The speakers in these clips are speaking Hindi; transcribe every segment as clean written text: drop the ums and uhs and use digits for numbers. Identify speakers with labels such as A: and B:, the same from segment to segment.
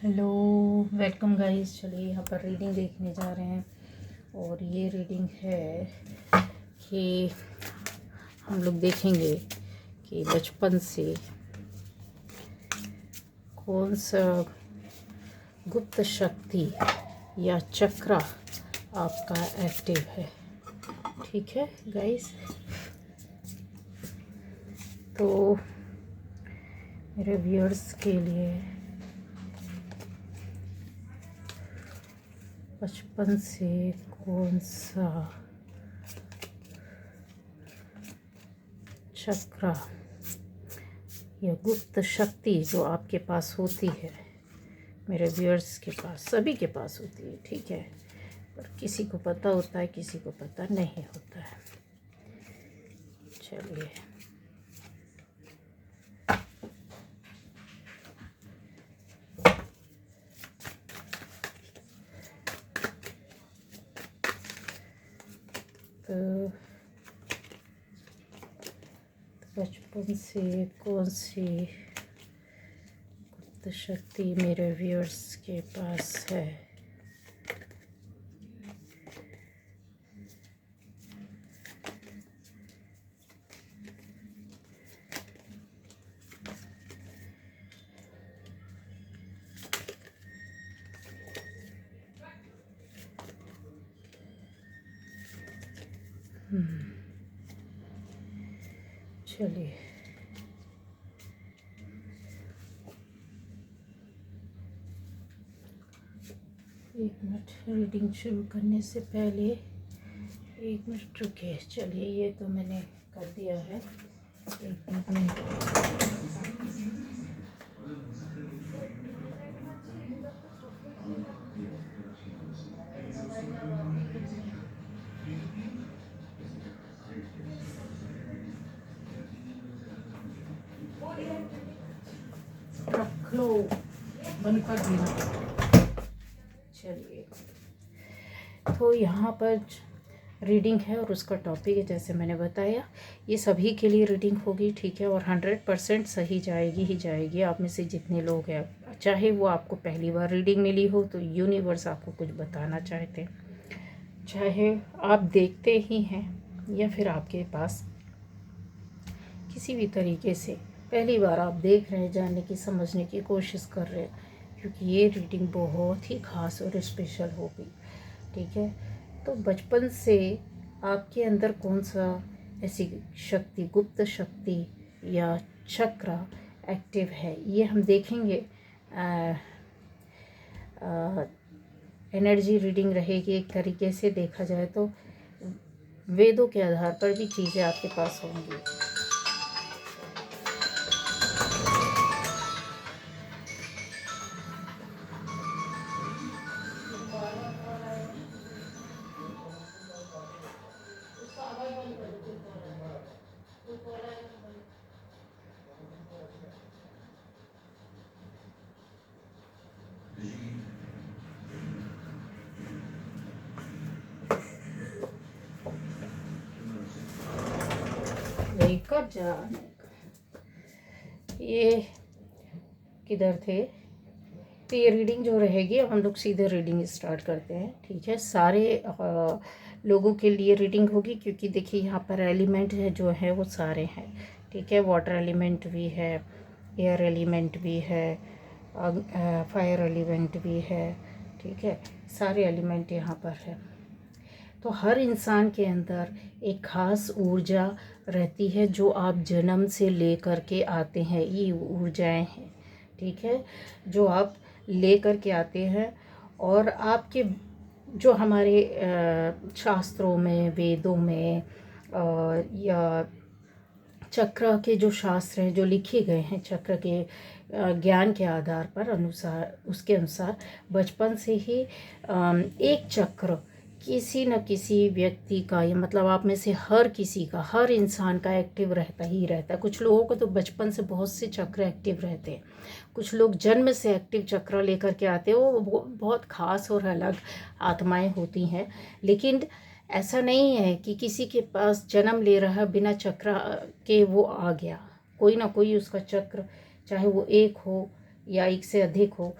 A: Hello, welcome guys. चलिए यहाँ पर रीडिंग देखने जा रहे हैं और ये रीडिंग है कि हम लोग देखेंगे कि बचपन से कौन सा गुप्त शक्ति या चक्र आपका एक्टिव है। ठीक है गाइस, तो मेरे व्यूअर्स के लिए बचपन से कौन सा चक्र या गुप्त शक्ति जो आपके पास होती है, मेरे व्यूअर्स के पास, सभी के पास होती है, ठीक है, पर किसी को पता होता है, किसी को पता नहीं होता है। चलिए तो बचपन से कौन सी गुप्त शक्ति मेरे व्यूअर्स के पास है। चलिए एक मिनट, रीडिंग शुरू करने से पहले 1 मिनट रुके। चलिए, ये तो मैंने कर दिया है। 1 मिनट रख लो, बंद कर देना। चलिए, तो यहाँ पर रीडिंग है और उसका टॉपिक है, जैसे मैंने बताया, ये सभी के लिए रीडिंग होगी, ठीक है, और 100% सही जाएगी ही जाएगी। आप में से जितने लोग हैं, चाहे वो आपको पहली बार रीडिंग मिली हो तो यूनिवर्स आपको कुछ बताना चाहते हैं, चाहे आप देखते ही हैं या फिर आपके पास किसी भी तरीके से पहली बार आप देख रहे हैं, जानने की, समझने की कोशिश कर रहे हैं, क्योंकि ये रीडिंग बहुत ही ख़ास और स्पेशल होगी, ठीक है। तो बचपन से आपके अंदर कौन सा ऐसी शक्ति, गुप्त शक्ति या चक्र एक्टिव है, ये हम देखेंगे। एनर्जी रीडिंग रहेगी, एक तरीके से देखा जाए तो वेदों के आधार पर भी चीज़ें आपके पास होंगी। लेकर जाने ये किधर थे। तो ये रीडिंग जो रहेगी, अब हम लोग सीधे रीडिंग स्टार्ट करते हैं, ठीक है। सारे लोगों के लिए रीडिंग होगी, क्योंकि देखिए यहाँ पर एलिमेंट है जो है वो सारे हैं, ठीक है। वाटर एलिमेंट भी है, एयर एलिमेंट भी है, फायर एलिमेंट भी है, ठीक है। सारे एलिमेंट यहाँ पर है। तो हर इंसान के अंदर एक ख़ास ऊर्जा रहती है जो आप जन्म से ले कर के आते हैं, ये ऊर्जाएं हैं, ठीक है, जो आप ले कर के आते हैं। और आपके जो हमारे शास्त्रों में, वेदों में या चक्र के जो शास्त्र हैं जो लिखे गए हैं, चक्र के ज्ञान के आधार पर, अनुसार, उसके अनुसार बचपन से ही एक चक्र किसी न किसी व्यक्ति का, या मतलब आप में से हर किसी का, हर इंसान का एक्टिव रहता ही रहता है। कुछ लोगों को तो बचपन से बहुत से चक्र एक्टिव रहते हैं, कुछ लोग जन्म से एक्टिव चक्र लेकर के आते हैं, वो बहुत ख़ास और अलग आत्माएं होती हैं। लेकिन ऐसा नहीं है कि किसी के पास जन्म ले रहा बिना चक्र के वो आ गया, कोई ना कोई उसका चक्र, चाहे वो एक हो या एक से अधिक हो,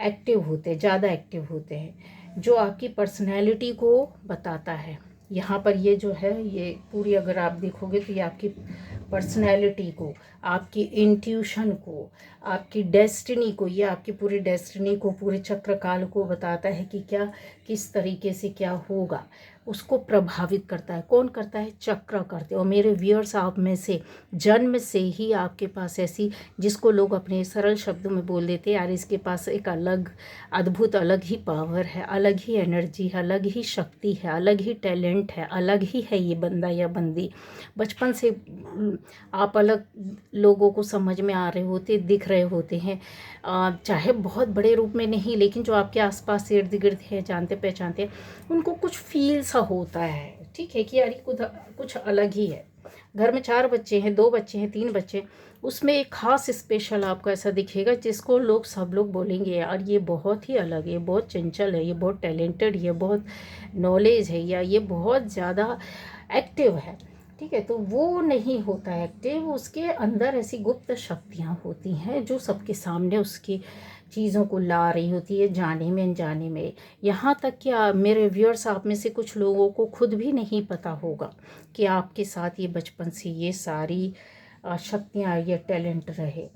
A: एक्टिव होते हैं, ज़्यादा एक्टिव होते हैं, जो आपकी पर्सनैलिटी को बताता है। यहाँ पर ये जो है, ये पूरी अगर आप देखोगे तो ये आपकी पर्सनैलिटी को, आपकी इंट्यूशन को, आपकी डेस्टिनी को, ये आपकी पूरी डेस्टिनी को, पूरे चक्रकाल को बताता है कि क्या किस तरीके से क्या होगा, उसको प्रभावित करता है। कौन करता है? चक्र करते। और मेरे व्यूअर्स, आप में से जन्म से ही आपके पास ऐसी, जिसको लोग अपने सरल शब्दों में बोल देते हैं, यार इसके पास एक अलग अद्भुत, अलग ही पावर है, अलग ही एनर्जी है, अलग ही शक्ति है, अलग ही टैलेंट है, अलग ही है ये बंदा या बंदी। बचपन से आप अलग लोगों को समझ में आ रहे होते, दिख रहे होते हैं, चाहे बहुत बड़े रूप में नहीं, लेकिन जो आपके आसपास इर्द गिर्द हैं, जानते पहचानते हैं, उनको कुछ फील सा होता है, ठीक है, कि यार कुछ अलग ही है। घर में 4 बच्चे हैं, 2 बच्चे हैं, 3 बच्चे, उसमें एक ख़ास स्पेशल आपको ऐसा दिखेगा जिसको सब लोग बोलेंगे यार ये बहुत ही अलग है, ये बहुत चंचल है, ये बहुत टैलेंटेड, ये बहुत नॉलेज है, या ये बहुत ज़्यादा एक्टिव है, ठीक है। तो वो नहीं होता है एक्टिव, उसके अंदर ऐसी गुप्त शक्तियाँ होती हैं जो सबके सामने उसकी चीज़ों को ला रही होती है, जाने में अनजाने में। यहाँ तक कि मेरे व्यूअर्स, आप में से कुछ लोगों को खुद भी नहीं पता होगा कि आपके साथ ये बचपन से ये सारी शक्तियाँ, ये टैलेंट रहे।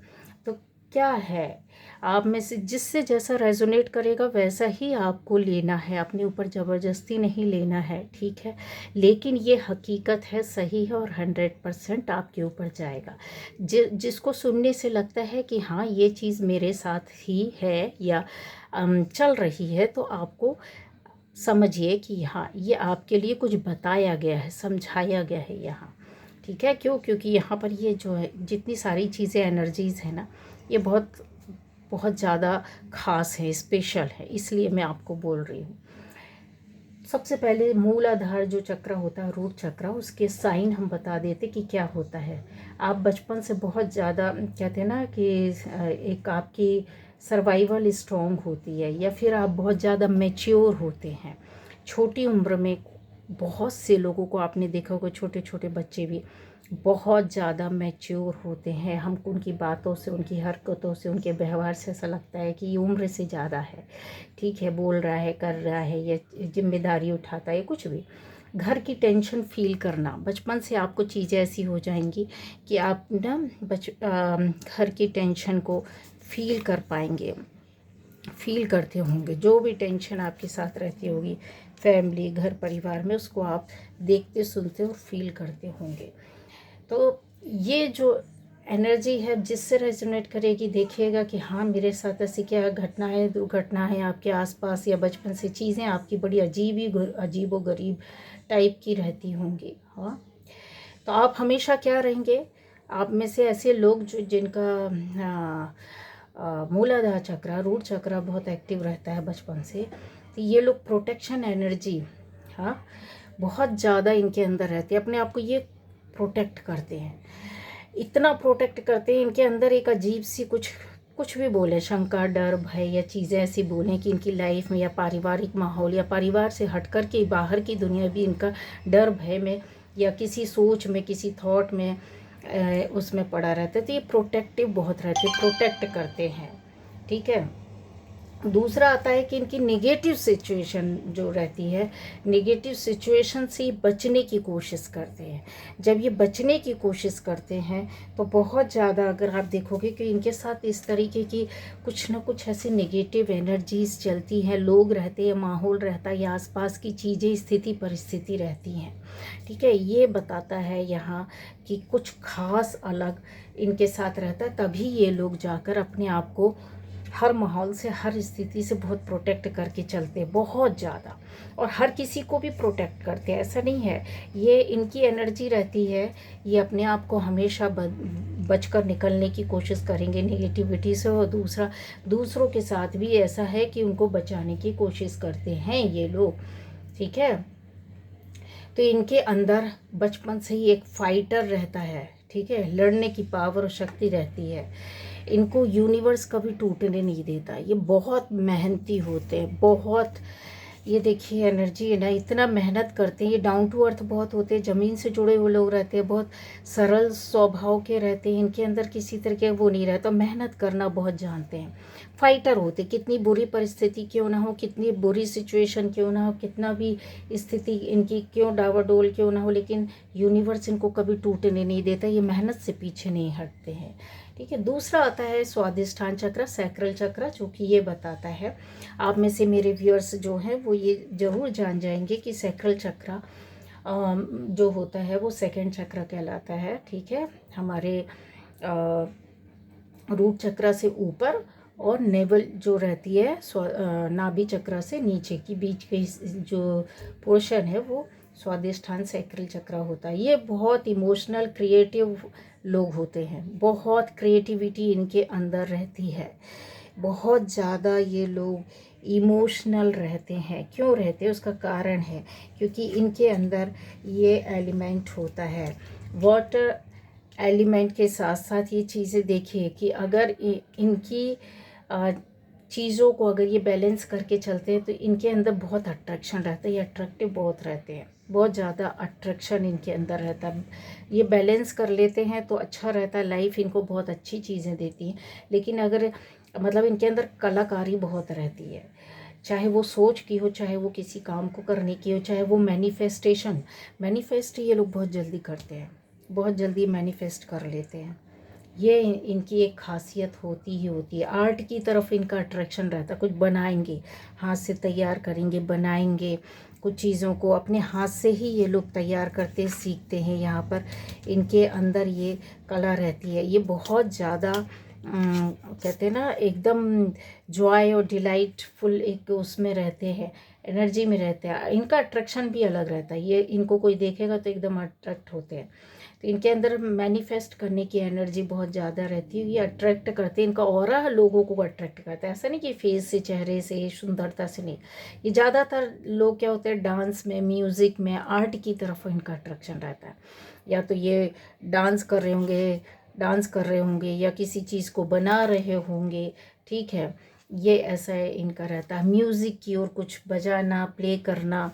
A: तो क्या है, आप में से जिससे जैसा रेजोनेट करेगा वैसा ही आपको लेना है, अपने ऊपर ज़बरदस्ती नहीं लेना है, ठीक है। लेकिन ये हकीकत है, सही है, और 100% आपके ऊपर जाएगा। जिसको सुनने से लगता है कि हाँ ये चीज़ मेरे साथ ही है या चल रही है, तो आपको समझिए कि हाँ ये आपके लिए कुछ बताया गया है, समझाया गया है यहाँ, ठीक है। क्योंकि यहाँ पर ये जो है, जितनी सारी चीज़ें, एनर्जीज़ है ना, ये बहुत बहुत ज़्यादा ख़ास है, स्पेशल है, इसलिए मैं आपको बोल रही हूँ। सबसे पहले मूलाधार जो चक्र होता है, रूट चक्र, उसके साइन हम बता देते कि क्या होता है। आप बचपन से बहुत ज़्यादा, कहते हैं ना कि एक आपकी सर्वाइवल स्ट्रॉन्ग होती है, या फिर आप बहुत ज़्यादा मैच्योर होते हैं छोटी उम्र में। बहुत से लोगों को आपने देखा होगा, छोटे छोटे बच्चे भी बहुत ज़्यादा मैच्योर होते हैं। हमको उनकी बातों से, उनकी हरकतों से, उनके व्यवहार से ऐसा लगता है कि ये उम्र से ज़्यादा है, ठीक है, बोल रहा है, कर रहा है, या जिम्मेदारी उठाता है, कुछ भी। घर की टेंशन फील करना, बचपन से आपको चीज़ें ऐसी हो जाएंगी कि आप ना घर की टेंशन को फील कर पाएंगे, फील करते होंगे। जो भी टेंशन आपके साथ रहती होगी फैमिली, घर परिवार में, उसको आप देखते, सुनते और फील करते होंगे। तो ये जो एनर्जी है जिससे रेजोनेट करेगी, देखिएगा कि हाँ मेरे साथ ऐसी क्या घटनाएं, दुर्घटनाएं आपके आसपास, या बचपन से चीज़ें आपकी बड़ी अजीबो गरीब टाइप की रहती होंगी। हाँ, तो आप हमेशा क्या रहेंगे, आप में से ऐसे लोग जो जिनका मूलाधार चक्र, रूट चक्र बहुत एक्टिव रहता है बचपन से, तो ये लोग प्रोटेक्शन एनर्जी, हाँ, बहुत ज़्यादा इनके अंदर रहती है। अपने आप को ये प्रोटेक्ट करते हैं, इतना प्रोटेक्ट करते हैं, इनके अंदर एक अजीब सी कुछ भी बोले, शंका, डर, भय, या चीज़ें ऐसी बोलें कि इनकी लाइफ में, या पारिवारिक माहौल, या परिवार से हट कर के बाहर की दुनिया भी इनका डर, भय में, या किसी सोच में, किसी थॉट में उसमें पड़ा रहता है। तो ये प्रोटेक्टिव बहुत रहते, प्रोटेक्ट करते हैं, ठीक है। दूसरा आता है कि इनकी नेगेटिव सिचुएशन जो रहती है, नेगेटिव सिचुएशन से बचने की कोशिश करते हैं। जब ये बचने की कोशिश करते हैं तो बहुत ज़्यादा, अगर आप देखोगे कि इनके साथ इस तरीके की कुछ ना कुछ ऐसी नेगेटिव एनर्जीज चलती हैं, लोग रहते हैं, माहौल रहता है, या आसपास की चीज़ें, स्थिति परिस्थिति रहती हैं, ठीक है। ये बताता है यहाँ कि कुछ खास अलग इनके साथ रहता है, तभी ये लोग जाकर अपने आप को हर माहौल से, हर स्थिति से बहुत प्रोटेक्ट करके चलते हैं, बहुत ज़्यादा, और हर किसी को भी प्रोटेक्ट करते हैं। ऐसा नहीं है, ये इनकी एनर्जी रहती है, ये अपने आप को हमेशा बचकर निकलने की कोशिश करेंगे नेगेटिविटी से। और दूसरों के साथ भी ऐसा है कि उनको बचाने की कोशिश करते हैं ये लोग, ठीक है। तो इनके अंदर बचपन से ही एक फाइटर रहता है, ठीक है, लड़ने की पावर और शक्ति रहती है। इनको यूनिवर्स कभी टूटने नहीं देता, ये बहुत मेहनती होते हैं, बहुत ये देखिए एनर्जी है ना, इतना मेहनत करते हैं, ये डाउन टू अर्थ बहुत होते हैं, ज़मीन से जुड़े हुए लोग रहते हैं, बहुत सरल स्वभाव के रहते हैं, इनके अंदर किसी तरह के वो नहीं रहता, मेहनत करना बहुत जानते हैं, फाइटर होते, कितनी बुरी परिस्थिति क्यों ना हो, कितनी बुरी सिचुएशन क्यों ना हो, कितना भी स्थिति इनकी क्यों डावाडोल क्यों ना हो, लेकिन यूनिवर्स इनको कभी टूटने नहीं देता, ये मेहनत से पीछे नहीं हटते हैं। ठीक है, दूसरा आता है स्वादिष्ठान चक्र, सैक्रल चक्र, जो कि ये बताता है, आप में से मेरे व्यूअर्स जो हैं वो ये ज़रूर जान जाएंगे कि सैक्रल चक्र जो होता है वो सेकंड चक्र कहलाता है। ठीक है, हमारे रूट चक्र से ऊपर और नेवल जो रहती है नाभि चक्र से नीचे की बीच के जो पोर्शन है वो स्वादिष्ठान सैक्रल चक्र होता है। ये बहुत इमोशनल क्रिएटिव लोग होते हैं, बहुत क्रिएटिविटी इनके अंदर रहती है, बहुत ज़्यादा ये लोग इमोशनल रहते हैं। क्यों रहते हैं उसका कारण है क्योंकि इनके अंदर ये एलिमेंट होता है वाटर एलिमेंट के साथ साथ। ये चीज़ें देखिए कि अगर इनकी चीज़ों को अगर ये बैलेंस करके चलते हैं तो इनके अंदर बहुत अट्रैक्शन रहता है, ये अट्रैक्टिव बहुत रहते हैं, बहुत ज़्यादा अट्रैक्शन इनके अंदर रहता है। ये बैलेंस कर लेते हैं तो अच्छा रहता है, लाइफ इनको बहुत अच्छी चीज़ें देती हैं। लेकिन अगर मतलब इनके अंदर कलाकारी बहुत रहती है, चाहे वो सोच की हो, चाहे वो किसी काम को करने की हो, चाहे वो मैनिफेस्ट ये लोग बहुत जल्दी करते हैं, बहुत जल्दी मैनिफेस्ट कर लेते हैं। ये इनकी एक खासियत होती ही होती है। आर्ट की तरफ इनका अट्रैक्शन रहता है, कुछ बनाएंगे, हाथ से तैयार करेंगे, बनाएंगे कुछ चीज़ों को, अपने हाथ से ही ये लोग तैयार करते सीखते हैं। यहाँ पर इनके अंदर ये कला रहती है, ये बहुत ज़्यादा कहते हैं ना एकदम जॉय और डिलाइटफुल एक उसमें रहते हैं, एनर्जी में रहते हैं। इनका अट्रैक्शन भी अलग रहता है, ये इनको कोई देखेगा तो एकदम अट्रैक्ट होते हैं। तो इनके अंदर मैनिफेस्ट करने की एनर्जी बहुत ज़्यादा रहती है, ये अट्रैक्ट करते हैं, इनका ऑरा लोगों को अट्रैक्ट करता है। ऐसा नहीं कि फेस से, चेहरे से, सुंदरता से नहीं, ये ज़्यादातर लोग क्या होते हैं डांस में, म्यूज़िक में, आर्ट की तरफ इनका अट्रैक्शन रहता है। या तो ये डांस कर रहे होंगे या किसी चीज़ को बना रहे होंगे। ठीक है, ये ऐसा है इनका रहता है। म्यूज़िक की ओर कुछ बजाना, प्ले करना,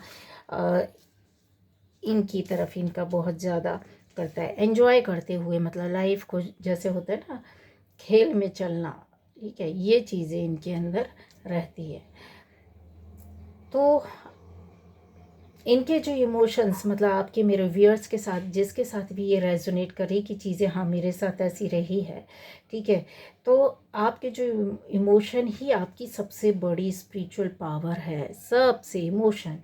A: इनकी तरफ इनका बहुत ज़्यादा करता है। एंजॉय करते हुए, मतलब लाइफ को जैसे होता है ना खेल में चलना। ठीक है, ये चीज़ें इनके अंदर रहती है। तो इनके जो इमोशंस, मतलब आपके मेरे व्यूअर्स के साथ जिसके साथ भी ये रेजोनेट करे कि चीज़ें हाँ मेरे साथ ऐसी रही है, ठीक है, तो आपके जो इमोशन ही आपकी सबसे बड़ी स्पिरिचुअल पावर है। सबसे इमोशन,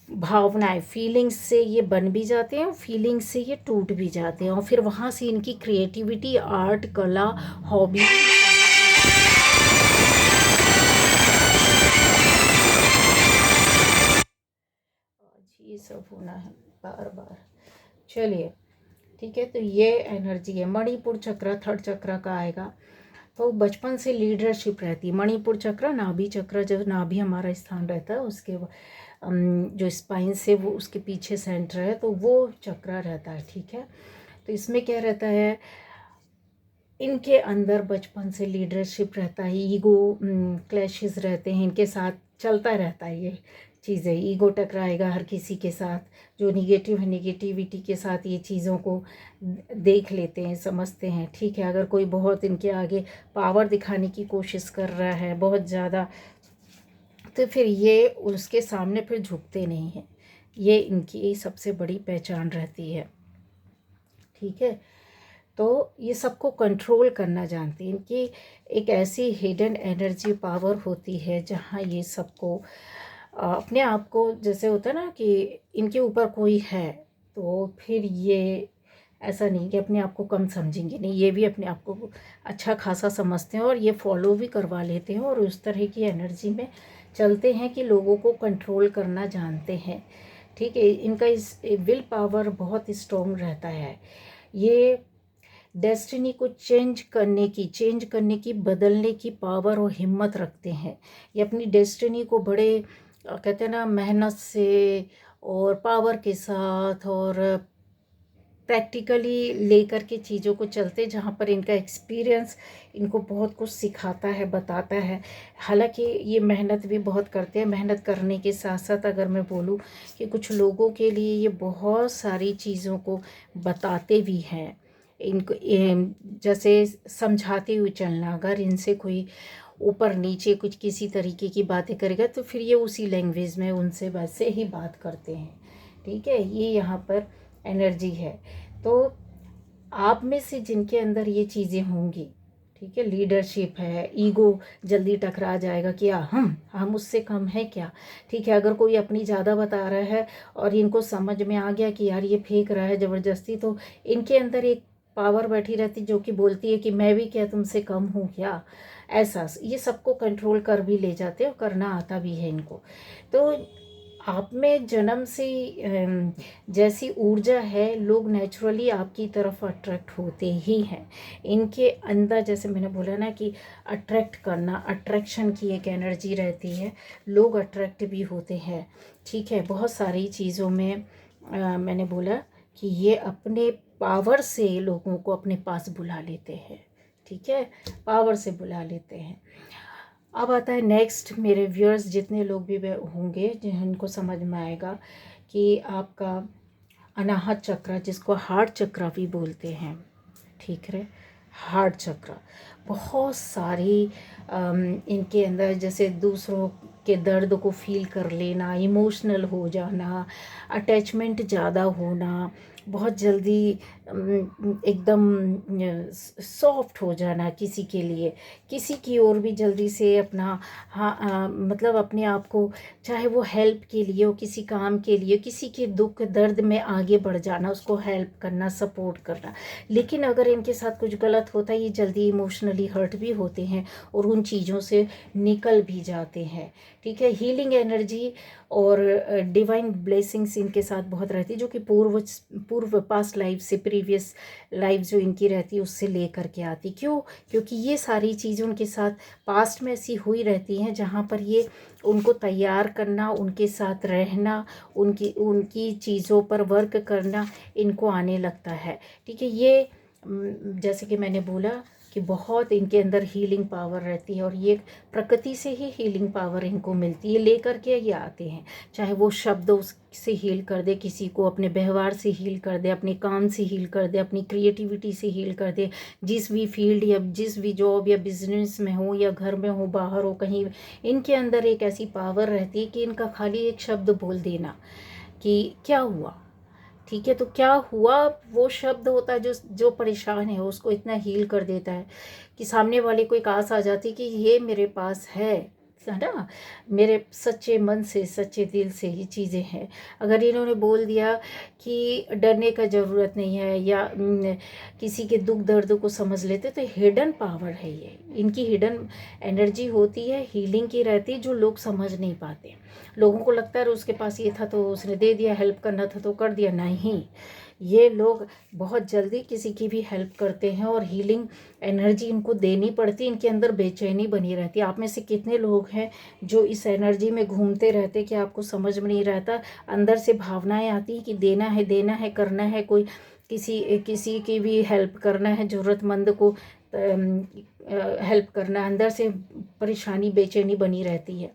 A: भावनाएं, फीलिंग्स से ये बन भी जाते हैं, फीलिंग्स से ये टूट भी जाते हैं, और फिर वहाँ से इनकी क्रिएटिविटी, आर्ट, कला, हॉबी। ये सब होना है बार बार। चलिए ठीक है, तो ये एनर्जी है। मणिपुर चक्र थर्ड चक्र का आएगा, तो बचपन से लीडरशिप रहती है। मणिपुर चक्र नाभि चक्र, जब नाभि हमारा स्थान रहता है उसके जो स्पाइन से वो उसके पीछे सेंटर है, तो वो चक्र रहता है। ठीक है, तो इसमें क्या रहता है, इनके अंदर बचपन से लीडरशिप रहता है, ईगो क्लैशेस रहते हैं, इनके साथ चलता रहता है ये चीज़ें, ईगो टकराएगा हर किसी के साथ। जो निगेटिव है, निगेटिविटी के साथ ये चीज़ों को देख लेते हैं, समझते हैं। ठीक है, अगर कोई बहुत इनके आगे पावर दिखाने की कोशिश कर रहा है बहुत ज़्यादा, तो फिर ये उसके सामने फिर झुकते नहीं हैं। ये इनकी सबसे बड़ी पहचान रहती है। ठीक है, तो ये सबको कंट्रोल करना जानती हैं। इनकी एक ऐसी हिडन एनर्जी पावर होती है जहाँ ये सबको अपने आप को, जैसे होता है ना कि इनके ऊपर कोई है, तो फिर ये ऐसा नहीं कि अपने आप को कम समझेंगे, नहीं, ये भी अपने आप को अच्छा खासा समझते हैं और ये फॉलो भी करवा लेते हैं और उस तरह की एनर्जी में चलते हैं कि लोगों को कंट्रोल करना जानते हैं। ठीक है, इनका इस विल पावर बहुत स्ट्रॉन्ग रहता है। ये डेस्टिनी को चेंज करने की, बदलने की पावर और हिम्मत रखते हैं। ये अपनी डेस्टिनी को बड़े कहते हैं ना मेहनत से और पावर के साथ और प्रैक्टिकली लेकर के चीज़ों को चलते, जहाँ पर इनका एक्सपीरियंस इनको बहुत कुछ सिखाता है, बताता है। हालांकि ये मेहनत भी बहुत करते हैं। मेहनत करने के साथ साथ अगर मैं बोलूँ कि कुछ लोगों के लिए ये बहुत सारी चीज़ों को बताते भी हैं। इनको जैसे समझाते हुए चलना, अगर इनसे कोई ऊपर नीचे कुछ किसी तरीके की बातें करेगा तो फिर ये उसी लैंग्वेज में उनसे वैसे ही बात करते हैं। ठीक है, ये यहाँ पर एनर्जी है। तो आप में से जिनके अंदर ये चीज़ें होंगी, ठीक है, लीडरशिप है, ईगो जल्दी टकरा जाएगा कि हम उससे कम है क्या। ठीक है, अगर कोई अपनी ज़्यादा बता रहा है और इनको समझ में आ गया कि यार ये फेंक रहा है ज़बरदस्ती, तो इनके अंदर एक पावर बैठी रहती जो कि बोलती है कि मैं भी क्या तुमसे कम हूँ क्या। ऐसा ये सबको कंट्रोल कर भी ले जाते हैं और करना आता भी है इनको। तो आप में जन्म से जैसी ऊर्जा है, लोग नेचुरली आपकी तरफ अट्रैक्ट होते ही हैं। इनके अंदर जैसे मैंने बोला ना कि अट्रैक्ट करना, अट्रैक्शन की एक एनर्जी रहती है, लोग अट्रैक्ट भी होते हैं। ठीक है, बहुत सारी चीज़ों में मैंने बोला कि ये अपने पावर से लोगों को अपने पास बुला लेते हैं। ठीक है, पावर से बुला लेते हैं। अब आता है नेक्स्ट, मेरे व्यूअर्स जितने लोग भी होंगे जिनको समझ में आएगा कि आपका अनाहत चक्र, जिसको हार्ट चक्र भी बोलते हैं, ठीक है, हार्ट चक्र बहुत सारी इनके अंदर जैसे दूसरों के दर्द को फील कर लेना, इमोशनल हो जाना, अटैचमेंट ज़्यादा होना, बहुत जल्दी एकदम सॉफ्ट हो जाना किसी के लिए, किसी की ओर भी जल्दी से अपना मतलब अपने आप को, चाहे वो हेल्प के लिए हो, किसी काम के लिए, किसी के दुख दर्द में आगे बढ़ जाना, उसको हेल्प करना, सपोर्ट करना। लेकिन अगर इनके साथ कुछ गलत होता है, ये जल्दी इमोशनली हर्ट भी होते हैं और उन चीज़ों से निकल भी जाते हैं। ठीक है, हीलिंग एनर्जी और डिवाइन ब्लेसिंग्स इनके साथ बहुत रहती है, जो कि पूर्व पास्ट लाइफ से, प्रीवियस लाइफ जो इनकी रहती है उससे ले करके आती। क्यों? क्योंकि ये सारी चीज़ें उनके साथ पास्ट में ऐसी हुई रहती हैं जहाँ पर ये उनको तैयार करना, उनके साथ रहना, उनकी उनकी चीज़ों पर वर्क करना इनको आने लगता है। ठीक है, ये जैसे कि मैंने बोला कि बहुत इनके अंदर हीलिंग पावर रहती है और ये प्रकृति से ही हीलिंग पावर इनको मिलती है, लेकर के ये आते हैं। चाहे वो शब्दों से हील कर दे किसी को, अपने व्यवहार से हील कर दे, अपने काम से हील कर दे, अपनी क्रिएटिविटी से हील कर दे, जिस भी फील्ड या जिस भी जॉब या बिजनेस में हो या घर में हो, बाहर हो, कहीं, इनके अंदर एक ऐसी पावर रहती है कि इनका खाली एक शब्द बोल देना कि क्या हुआ। ठीक है, तो क्या हुआ वो शब्द होता है जो जो परेशान है उसको इतना हील कर देता है कि सामने वाले को एक आस आ जाती कि ये मेरे पास है ना, मेरे सच्चे मन से, सच्चे दिल से ही चीज़ें हैं। अगर इन्होंने बोल दिया कि डरने का ज़रूरत नहीं है या किसी के दुख दर्द को समझ लेते, तो हिडन पावर है ये, इनकी हिडन एनर्जी होती है, हीलिंग की रहती है, जो लोग समझ नहीं पाते। लोगों को लगता है उसके पास ये था तो उसने दे दिया, हेल्प करना था तो कर दिया। नहीं, ये लोग बहुत जल्दी किसी की भी हेल्प करते हैं और हीलिंग एनर्जी इनको देनी पड़ती है। इनके अंदर बेचैनी बनी रहती है। आप में से कितने लोग हैं जो इस एनर्जी में घूमते रहते कि आपको समझ में नहीं रहता, अंदर से भावनाएं आती हैं कि देना है, देना है, करना है, कोई किसी की भी हेल्प करना है, ज़रूरतमंद को हेल्प करना, अंदर से परेशानी, बेचैनी बनी रहती है।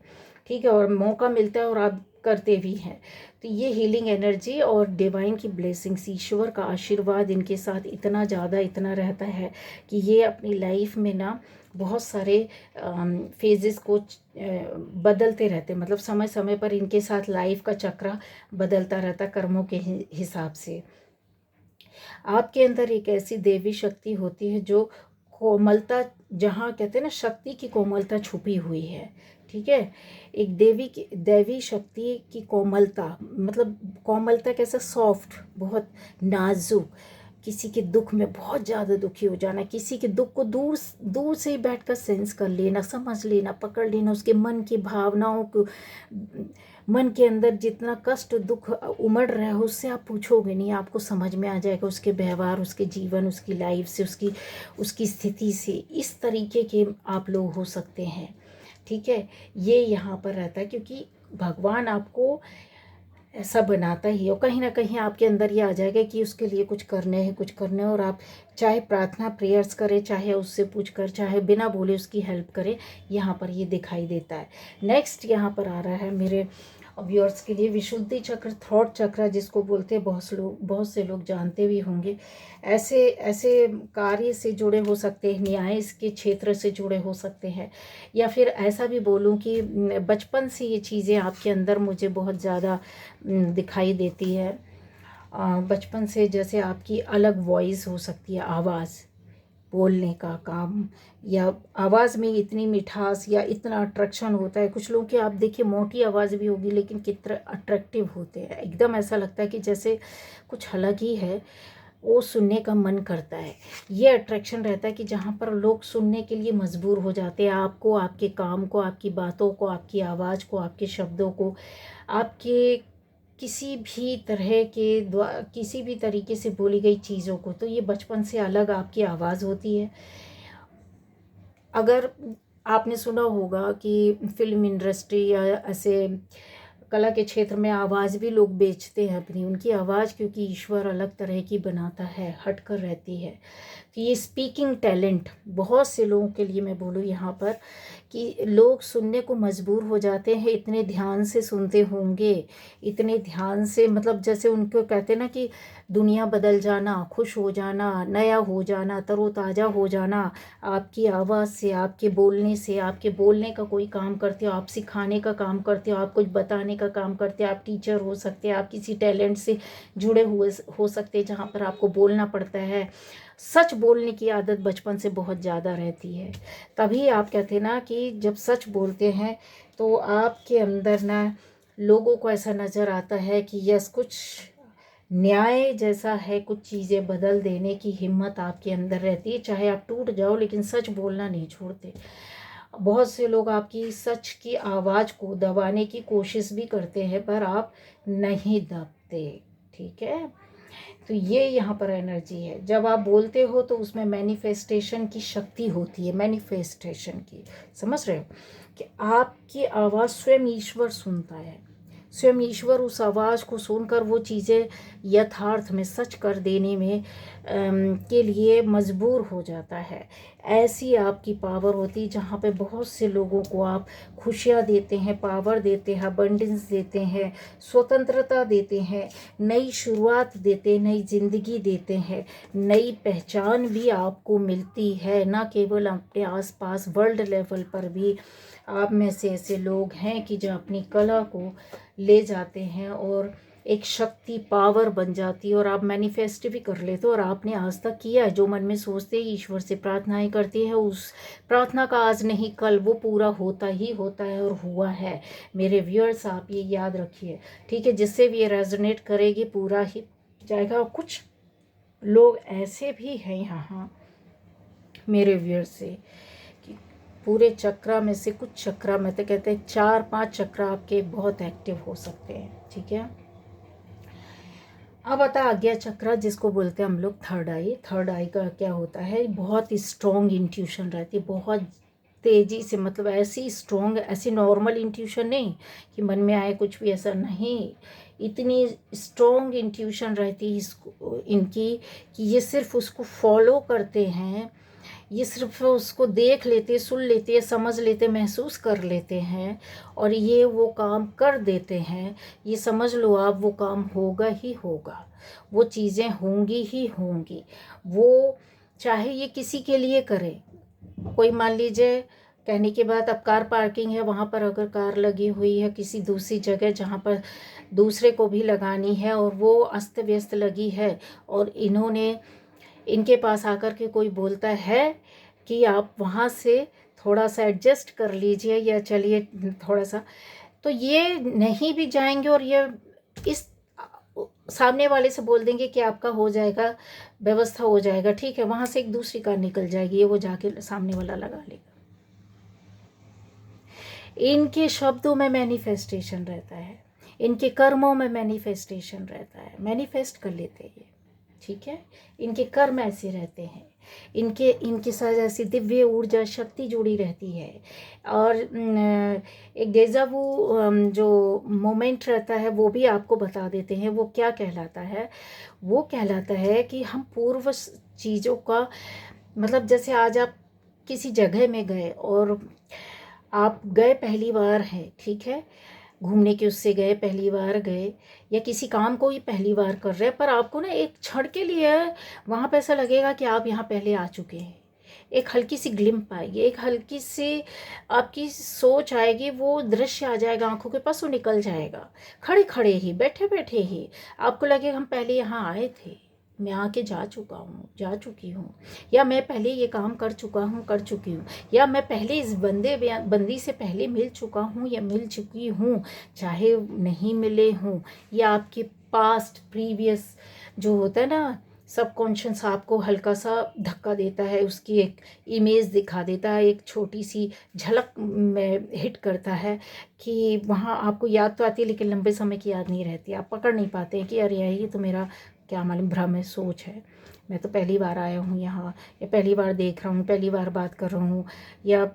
A: ठीक है, और मौका मिलता है और आप करते भी हैं। तो ये हीलिंग एनर्जी और डिवाइन की ब्लेसिंग्स, ईश्वर का आशीर्वाद इनके साथ इतना ज़्यादा, इतना रहता है कि ये अपनी लाइफ में ना बहुत सारे फेजेस को बदलते रहते, मतलब समय समय पर इनके साथ लाइफ का चक्र बदलता रहता कर्मों के हिसाब से। आपके अंदर एक ऐसी देवी शक्ति होती है जो कोमलता, जहाँ कहते हैं ना शक्ति की कोमलता छुपी हुई है। ठीक है, एक दैवी शक्ति की कोमलता, मतलब कोमलता कैसा, सॉफ्ट, बहुत नाजुक, किसी के दुख में बहुत ज़्यादा दुखी हो जाना, किसी के दुख को दूर दूर से ही बैठकर सेंस कर लेना, समझ लेना, पकड़ लेना, उसके मन की भावनाओं को, मन के अंदर जितना कष्ट दुख उमड़ रहा है उससे आप पूछोगे नहीं, आपको समझ में आ जाएगा उसके व्यवहार, उसके जीवन, उसकी लाइफ से, उसकी स्थिति से। इस तरीके के आप लोग हो सकते हैं। ठीक है, ये यहाँ पर रहता है क्योंकि भगवान आपको ऐसा बनाता ही है। और कहीं ना कहीं आपके अंदर ये आ जाएगा कि उसके लिए कुछ करने हैं, कुछ करने हैं, और आप चाहे प्रार्थना प्रेयर्स करें, चाहे उससे पूछ कर, चाहे बिना बोले उसकी हेल्प करें, यहाँ पर ये दिखाई देता है। नेक्स्ट यहाँ पर आ रहा है मेरे व्यूअर्स के लिए विशुद्धि चक्र, थ्रोट चक्र जिसको बोलते हैं, बहुत से लोग जानते भी होंगे। ऐसे ऐसे कार्य से जुड़े हो सकते हैं, न्याय के क्षेत्र से जुड़े हो सकते हैं, या फिर ऐसा भी बोलूं कि बचपन से ये चीज़ें आपके अंदर मुझे बहुत ज़्यादा दिखाई देती है। बचपन से जैसे आपकी अलग वॉइस हो सकती है, आवाज़, बोलने का काम, या आवाज़ में इतनी मिठास या इतना अट्रैक्शन होता है। कुछ लोगों की आप देखिए मोटी आवाज़ भी होगी लेकिन कितना अट्रैक्टिव होते हैं, एकदम ऐसा लगता है कि जैसे कुछ अलग ही है, वो सुनने का मन करता है। ये अट्रैक्शन रहता है कि जहाँ पर लोग सुनने के लिए मजबूर हो जाते हैं आपको, आपके काम को, आपकी बातों को, आपकी आवाज़ को, आपके शब्दों को, आपके किसी भी तरह के किसी भी तरीके से बोली गई चीज़ों को। तो ये बचपन से अलग आपकी आवाज़ होती है। अगर आपने सुना होगा कि फिल्म इंडस्ट्री या ऐसे कला के क्षेत्र में आवाज़ भी लोग बेचते हैं अपनी, उनकी आवाज़, क्योंकि ईश्वर अलग तरह की बनाता है, हटकर रहती है। तो ये स्पीकिंग टैलेंट बहुत से लोगों के लिए मैं बोलूँ यहाँ पर कि लोग सुनने को मजबूर हो जाते हैं, इतने ध्यान से सुनते होंगे, इतने ध्यान से, मतलब जैसे उनको कहते हैं ना कि दुनिया बदल जाना, खुश हो जाना, नया हो जाना, तरोताज़ा हो जाना आपकी आवाज़ से, आपके बोलने से। आपके बोलने का कोई काम करते हो, आप सिखाने का काम करते हो, आप कुछ बताने का काम करते हो, आप टीचर हो सकते हैं, आप किसी टैलेंट से जुड़े हुए हो सकते हैं जहाँ पर आपको बोलना पड़ता है। सच बोलने की आदत बचपन से बहुत ज़्यादा रहती है। तभी आप कहते हैं ना कि जब सच बोलते हैं तो आपके अंदर ना लोगों को ऐसा नज़र आता है कि यस, कुछ न्याय जैसा है, कुछ चीज़ें बदल देने की हिम्मत आपके अंदर रहती है। चाहे आप टूट जाओ लेकिन सच बोलना नहीं छोड़ते। बहुत से लोग आपकी सच की आवाज़ को दबाने की कोशिश भी करते हैं पर आप नहीं दबते, ठीक है। तो ये यहाँ पर एनर्जी है। जब आप बोलते हो तो उसमें मैनिफेस्टेशन की शक्ति होती है, मैनिफेस्टेशन की, समझ रहे हो कि आपकी आवाज़ स्वयं ईश्वर सुनता है। स्वयं ईश्वर उस आवाज़ को सुनकर वो चीज़ें यथार्थ में सच कर देने में के लिए मजबूर हो जाता है। ऐसी आपकी पावर होती है जहाँ पे बहुत से लोगों को आप खुशियाँ देते हैं, पावर देते हैं, अबंडेंस देते हैं, स्वतंत्रता देते हैं, नई शुरुआत देते हैं, नई ज़िंदगी देते हैं, नई पहचान भी आपको मिलती है। ना केवल अपने आसपास, वर्ल्ड लेवल पर भी आप में से ऐसे लोग हैं कि जो अपनी कला को ले जाते हैं और एक शक्ति, पावर बन जाती है, और आप मैनिफेस्ट भी कर लेते हो। और आपने आज तक किया है जो मन में सोचते ही ईश्वर से प्रार्थनाएं करती है, उस प्रार्थना का आज नहीं कल वो पूरा होता ही होता है, और हुआ है। मेरे व्यूअर्स, आप ये याद रखिए, ठीक है। जिससे भी ये रेजोनेट करेगी पूरा ही जाएगा। और कुछ लोग ऐसे भी हैं यहाँ मेरे व्यूअर्स से कि पूरे चक्रा में से कुछ चक्रा में तो कहते हैं 4-5 चक्रा आपके बहुत एक्टिव हो सकते हैं, ठीक है। अब आता आज्ञा चक्र जिसको बोलते हैं हम लोग थर्ड आई। थर्ड आई का क्या होता है, बहुत ही स्ट्रॉन्ग इंट्यूशन रहती है, बहुत तेज़ी से, मतलब ऐसी स्ट्रॉन्ग, ऐसी नॉर्मल इंट्यूशन नहीं कि मन में आए कुछ भी, ऐसा नहीं। इतनी स्ट्रॉन्ग इंट्यूशन रहती है इनकी कि ये सिर्फ उसको फॉलो करते हैं, ये सिर्फ उसको देख लेते, सुन लेते, समझ लेते, महसूस कर लेते हैं, और ये वो काम कर देते हैं। ये समझ लो आप, वो काम होगा ही होगा, वो चीज़ें होंगी ही होंगी। वो चाहे ये किसी के लिए करें, कोई मान लीजिए कहने के बाद अब कार पार्किंग है, वहाँ पर अगर कार लगी हुई है किसी दूसरी जगह जहाँ पर दूसरे को भी लगानी है, और वो अस्त व्यस्त लगी है, और इनके पास आकर के कोई बोलता है कि आप वहाँ से थोड़ा सा एडजस्ट कर लीजिए या चलिए थोड़ा सा, तो ये नहीं भी जाएंगे, और ये इस सामने वाले से बोल देंगे कि आपका हो जाएगा, व्यवस्था हो जाएगा, ठीक है। वहाँ से एक दूसरी कार निकल जाएगी, ये वो जाके सामने वाला लगा लेगा। इनके शब्दों में मैनिफेस्टेशन रहता है, इनके कर्मों में मैनिफेस्टेशन रहता है, मैनिफेस्ट कर लेते हैं ये, ठीक है, इनके कर्म ऐसे रहते हैं, इनके साथ ऐसी दिव्य ऊर्जा शक्ति जुड़ी रहती है। और एक डेजा वू जो मोमेंट रहता है वो भी आपको बता देते हैं। वो क्या कहलाता है? वो कहलाता है कि हम पूर्व चीज़ों का, मतलब जैसे आज आप किसी जगह में गए और आप गए पहली बार है, ठीक है, घूमने के उससे गए, पहली बार गए, या किसी काम को ही पहली बार कर रहे हैं, पर आपको ना एक क्षण के लिए वहाँ पे ऐसा लगेगा कि आप यहाँ पहले आ चुके हैं। एक हल्की सी ग्लिम्प आएगी, एक हल्की सी आपकी सोच आएगी, वो दृश्य आ जाएगा आंखों के पास, वो निकल जाएगा। खड़े खड़े ही, बैठे बैठे ही आपको लगेगा हम पहले यहाँ आए थे, मैं आके जा चुका हूँ, जा चुकी हूँ, या मैं पहले ये काम कर चुका हूँ, कर चुकी हूँ, या मैं पहले इस बंदी से पहले मिल चुका हूँ या मिल चुकी हूँ, चाहे नहीं मिले हूँ। या आपके पास्ट प्रीवियस जो होता है ना, सबकॉन्शियस आपको हल्का सा धक्का देता है, उसकी एक इमेज दिखा देता है, एक छोटी सी झलक में हिट करता है कि वहाँ आपको याद तो आती है लेकिन लंबे समय की याद नहीं रहती। आप पकड़ नहीं पाते हैं कि अरे ये तो मेरा क्या मालूम भ्रम है, सोच है, मैं तो पहली बार आया हूँ यहाँ, या पहली बार देख रहा हूँ, पहली बार बात कर रहा हूँ, या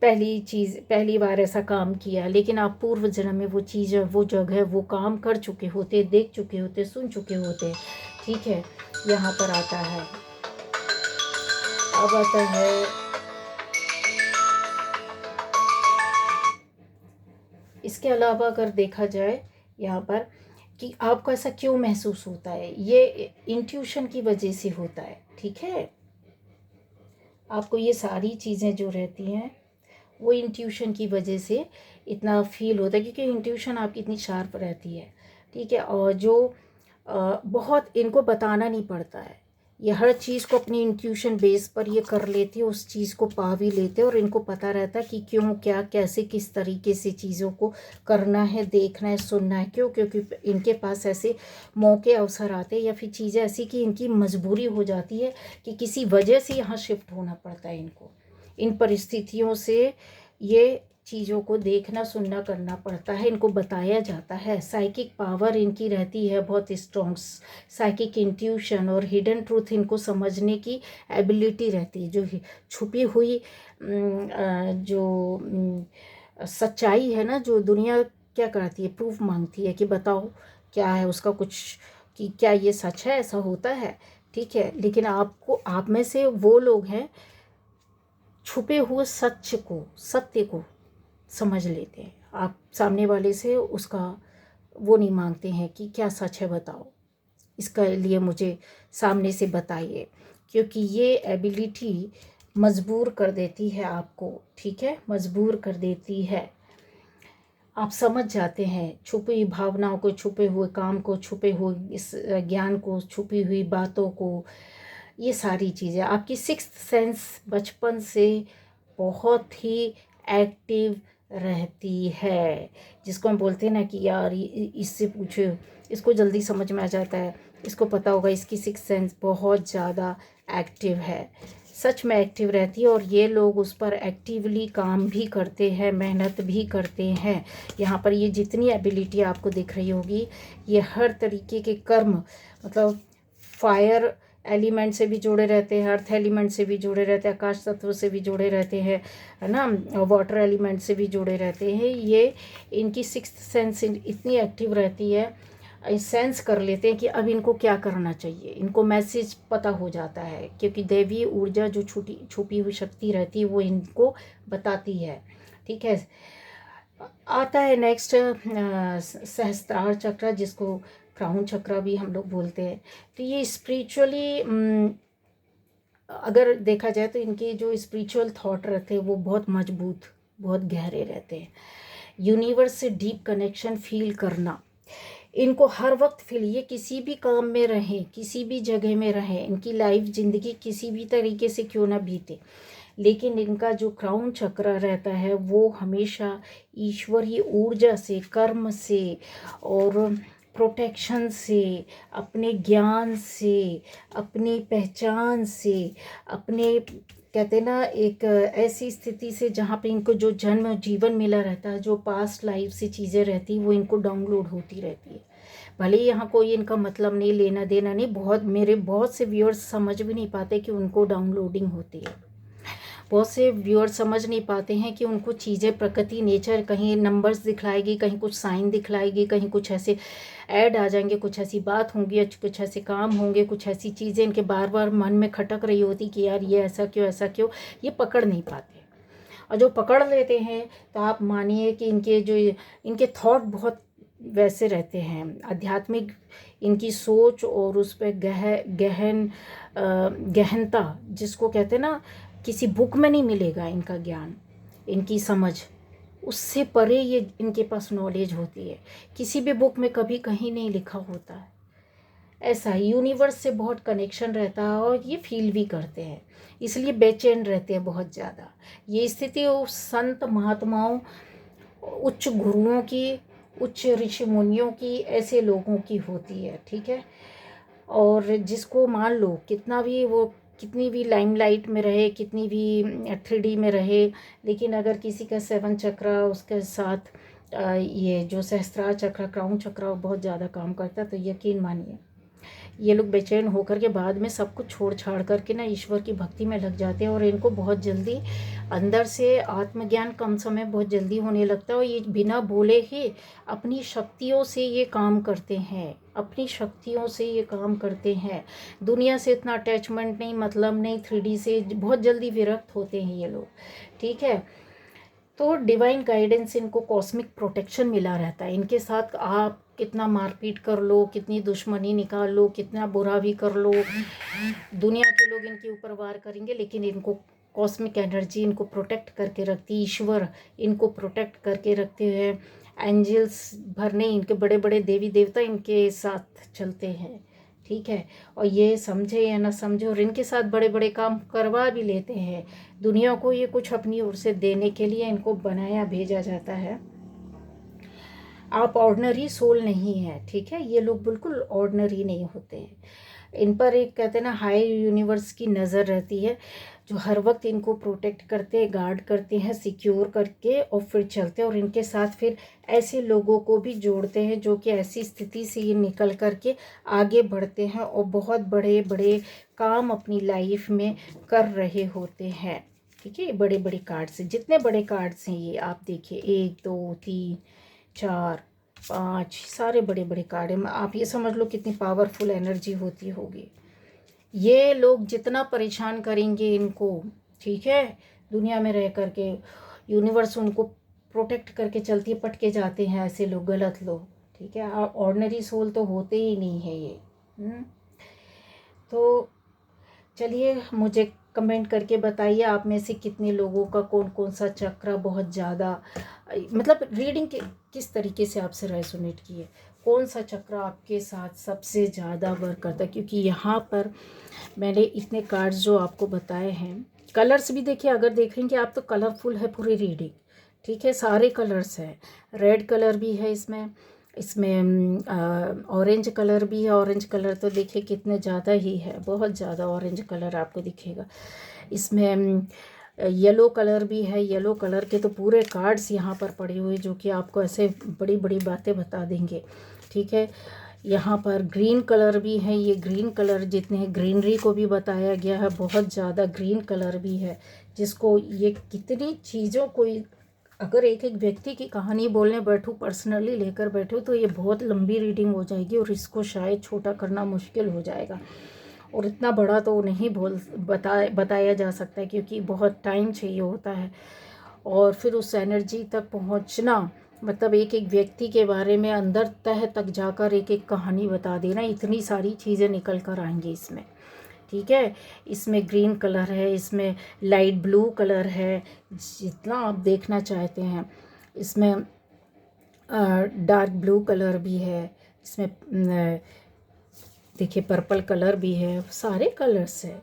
A: पहली बार ऐसा काम किया। लेकिन आप पूर्व जन्म में वो चीज़, वो जगह, वो काम कर चुके होते, देख चुके होते, सुन चुके होते, ठीक है। यहाँ पर आता है, अब आता है इसके अलावा अगर देखा जाए यहाँ पर कि आपको ऐसा क्यों महसूस होता है, ये इंट्यूशन की वजह से होता है, ठीक है। आपको ये सारी चीज़ें जो रहती हैं वो इंट्यूशन की वजह से इतना फील होता है, क्योंकि इंट्यूशन आपकी इतनी शार्प रहती है, ठीक है। और जो बहुत इनको बताना नहीं पड़ता है, ये हर चीज़ को अपनी इंट्यूशन बेस पर ये कर लेते हैं, उस चीज़ को पा भी लेते हैं, और इनको पता रहता है कि क्यों, क्या, कैसे, किस तरीके से चीज़ों को करना है, देखना है, सुनना है। क्यों? क्योंकि इनके पास ऐसे मौके, अवसर आते हैं, या फिर चीज़ें ऐसी कि इनकी मजबूरी हो जाती है कि किसी वजह से यहाँ शिफ्ट होना पड़ता है इनको। इन परिस्थितियों से ये चीज़ों को देखना, सुनना, करना पड़ता है, इनको बताया जाता है। साइकिक पावर इनकी रहती है बहुत स्ट्रॉन्ग, साइकिक इंट्यूशन और हिडन ट्रूथ इनको समझने की एबिलिटी रहती है। जो छुपी हुई जो सच्चाई है ना, जो दुनिया क्या करती है, प्रूफ मांगती है कि बताओ क्या है उसका कुछ, कि क्या ये सच है, ऐसा होता है, ठीक है। लेकिन आपको, आप में से वो लोग हैं छुपे हुए सत्य को समझ लेते हैं। आप सामने वाले से उसका वो नहीं मांगते हैं कि क्या सच है बताओ, इसका लिए मुझे सामने से बताइए, क्योंकि ये एबिलिटी मजबूर कर देती है आपको, ठीक है, मजबूर कर देती है। आप समझ जाते हैं छुपी हुई भावनाओं को, छुपे हुए काम को, छुपे हुए इस ज्ञान को, छुपी हुई बातों को। ये सारी चीज़ें आपकी सिक्स्थ सेंस बचपन से बहुत ही एक्टिव रहती है, जिसको हम बोलते हैं ना कि यार इससे पूछो, इसको जल्दी समझ में आ जाता है, इसको पता होगा, इसकी सिक्स्थ सेंस बहुत ज़्यादा एक्टिव है, सच में एक्टिव रहती है। और ये लोग उस पर एक्टिवली काम भी करते हैं, मेहनत भी करते हैं। यहाँ पर ये जितनी एबिलिटी आपको दिख रही होगी, ये हर तरीके के कर्म, मतलब फायर एलिमेंट से भी जुड़े रहते हैं, अर्थ एलिमेंट से भी जुड़े रहते हैं, आकाश तत्व से भी जुड़े रहते हैं, है ना, वाटर एलिमेंट से भी जुड़े रहते हैं। ये इनकी सिक्स्थ सेंस इतनी एक्टिव रहती है, सेंस कर लेते हैं कि अब इनको क्या करना चाहिए, इनको मैसेज पता हो जाता है, क्योंकि दैवीय ऊर्जा जो छुपी हुई शक्ति रहती है वो इनको बताती है, ठीक है। आता है नेक्स्ट सहस्त्रार चक्र, जिसको क्राउन चक्र भी हम लोग बोलते हैं। तो ये स्पिरिचुअली अगर देखा जाए तो इनके जो स्पिरिचुअल थॉट रहते हैं वो बहुत मजबूत, बहुत गहरे रहते हैं। यूनिवर्स से डीप कनेक्शन फील करना इनको हर वक्त फील, ये किसी भी काम में रहें, किसी भी जगह में रहें, इनकी लाइफ, ज़िंदगी किसी भी तरीके से क्यों ना बीते, लेकिन इनका जो क्राउन चक्र रहता है वो हमेशा ईश्वरीय ऊर्जा से, कर्म से और प्रोटेक्शन से, अपने ज्ञान से, अपनी पहचान से, अपने, कहते हैं ना, एक ऐसी स्थिति से जहाँ पे इनको जो जन्म जीवन मिला रहता है, जो पास्ट लाइफ से चीज़ें रहती वो इनको डाउनलोड होती रहती है, भले ही यहाँ कोई इनका मतलब नहीं, लेना देना नहीं, मेरे बहुत से व्यूअर्स समझ भी नहीं पाते कि उनको डाउनलोडिंग होती है। बहुत से व्यूअर्स समझ नहीं पाते हैं कि उनको चीज़ें, प्रकृति, नेचर कहीं नंबर्स दिखलाएगी, कहीं कुछ साइन दिखलाएगी, कहीं कुछ ऐसे ऐड आ जाएंगे, कुछ ऐसी बात होंगी, कुछ ऐसे काम होंगे, कुछ ऐसी चीज़ें इनके बार बार मन में खटक रही होती कि यार ये ऐसा क्यों, ऐसा क्यों, ये पकड़ नहीं पाते। और जो पकड़ लेते हैं तो आप मानिए कि इनके थॉट बहुत वैसे रहते हैं, आध्यात्मिक इनकी सोच, और उस पर गहनता, जिसको कहते हैं ना, किसी बुक में नहीं मिलेगा इनका ज्ञान, इनकी समझ, उससे परे ये इनके पास नॉलेज होती है, किसी भी बुक में कभी कहीं नहीं लिखा होता है। ऐसा यूनिवर्स से बहुत कनेक्शन रहता है और ये फील भी करते हैं, इसलिए बेचैन रहते हैं बहुत ज़्यादा। ये स्थिति उस संत महात्माओं, उच्च गुरुओं की, उच्च ऋषि मुनियों की, ऐसे लोगों की होती है, ठीक है। और जिसको मान लो कितनी भी लाइमलाइट में रहे, कितनी भी 3D में रहे, लेकिन अगर किसी का 7 चक्र, उसके साथ ये जो सहस्त्रार चक्र, क्राउन चक्र बहुत ज़्यादा काम करता है, तो यकीन मानिए ये लोग बेचैन होकर के बाद में सब कुछ छोड़ छाड़ करके ना ईश्वर की भक्ति में लग जाते हैं, और इनको बहुत जल्दी अंदर से आत्मज्ञान कम समय बहुत जल्दी होने लगता है। और ये बिना बोले ही अपनी शक्तियों से ये काम करते हैं, अपनी शक्तियों से ये काम करते हैं। दुनिया से इतना अटैचमेंट नहीं, मतलब नहीं, 3D से बहुत जल्दी विरक्त होते हैं ये लोग, ठीक है। तो डिवाइन गाइडेंस, इनको कॉस्मिक प्रोटेक्शन मिला रहता है। इनके साथ आप कितना मारपीट कर लो, कितनी दुश्मनी निकाल लो, कितना बुरा भी कर लो, दुनिया के लोग इनके ऊपर वार करेंगे, लेकिन इनको कॉस्मिक एनर्जी इनको प्रोटेक्ट करके रखती, ईश्वर इनको प्रोटेक्ट करके रखते हैं। एंजल्स भरने, इनके बड़े बड़े देवी देवता इनके साथ चलते हैं, ठीक है। और ये समझे या ना समझे, और इनके साथ बड़े बड़े काम करवा भी लेते हैं। दुनिया को ये कुछ अपनी ओर से देने के लिए इनको बनाया भेजा जाता है। आप ऑर्डिनरी सोल नहीं है, ठीक है। ये लोग बिल्कुल ऑर्डिनरी नहीं होते हैं। इन पर एक कहते हैं ना हाई यूनिवर्स की नज़र रहती है, जो हर वक्त इनको प्रोटेक्ट करते, गार्ड करते हैं, सिक्योर करके, और फिर चलते हैं। और इनके साथ फिर ऐसे लोगों को भी जोड़ते हैं जो कि ऐसी स्थिति से ये निकल करके आगे बढ़ते हैं और बहुत बड़े बड़े काम अपनी लाइफ में कर रहे होते हैं, ठीक है। बड़े बड़े कार्ड्स, जितने बड़े कार्ड्स हैं ये आप देखिए, 1 2 3 4 5, सारे बड़े बड़े कार्ड हैं। आप ये समझ लो कितनी पावरफुल एनर्जी होती होगी। ये लोग जितना परेशान करेंगे इनको, ठीक है, दुनिया में रह करके यूनिवर्स उनको प्रोटेक्ट करके चलती है, पटके जाते हैं ऐसे लोग, गलत लोग, ठीक है। ऑर्डिनरी सोल तो होते ही नहीं है ये। तो चलिए मुझे कमेंट करके बताइए आप में से कितने लोगों का कौन कौन सा चक्र बहुत ज़्यादा, मतलब रीडिंग किस तरीके से आपसे रेजोनेट की है, कौन सा चक्र आपके साथ सबसे ज़्यादा वर्क करता है। क्योंकि यहाँ पर मैंने इतने कार्ड्स जो आपको बताए हैं, कलर्स भी देखिए, अगर देखेंगे आप तो कलरफुल है पूरी रीडिंग, ठीक है। सारे कलर्स हैं, रेड कलर भी है इसमें ऑरेंज कलर भी है। ऑरेंज कलर तो देखिए कितने ज़्यादा ही है, बहुत ज़्यादा ऑरेंज कलर आपको दिखेगा। इसमें येलो कलर भी है, येलो कलर के तो पूरे कार्ड्स यहाँ पर पड़े हुए जो कि आपको ऐसे बड़ी बड़ी बातें बता देंगे, ठीक है। यहाँ पर ग्रीन कलर भी है, ये ग्रीन कलर जितने हैं, ग्रीनरी को भी बताया गया है, बहुत ज़्यादा ग्रीन कलर भी है, जिसको ये कितनी चीज़ों को, अगर एक एक व्यक्ति की कहानी बोलने बैठूँ, पर्सनली लेकर बैठूँ, तो ये बहुत लंबी रीडिंग हो जाएगी और इसको शायद छोटा करना मुश्किल हो जाएगा। और इतना बड़ा तो नहीं बताया जा सकता है, क्योंकि बहुत टाइम चाहिए होता है, और फिर उस एनर्जी तक पहुंचना, मतलब एक एक व्यक्ति के बारे में अंदर तह तक जाकर एक एक कहानी बता देना, इतनी सारी चीज़ें निकल कर आएंगी इसमें, ठीक है। इसमें ग्रीन कलर है, इसमें लाइट ब्लू कलर है, जितना आप देखना चाहते हैं। इसमें डार्क ब्लू कलर भी है, इसमें देखिए पर्पल कलर भी है, सारे कलर्स है।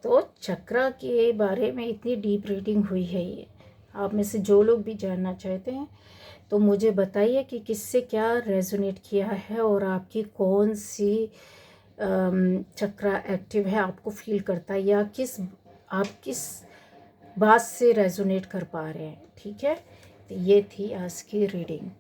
A: तो चक्रा के बारे में इतनी डीप रीडिंग हुई है ये। आप में से जो लोग भी जानना चाहते हैं तो मुझे बताइए कि किससे क्या रेजोनेट किया है, और आपकी कौन सी चक्रा एक्टिव है, आपको फील करता है, या आप किस बात से रेजोनेट कर पा रहे हैं, ठीक है। तो ये थी आज की रीडिंग।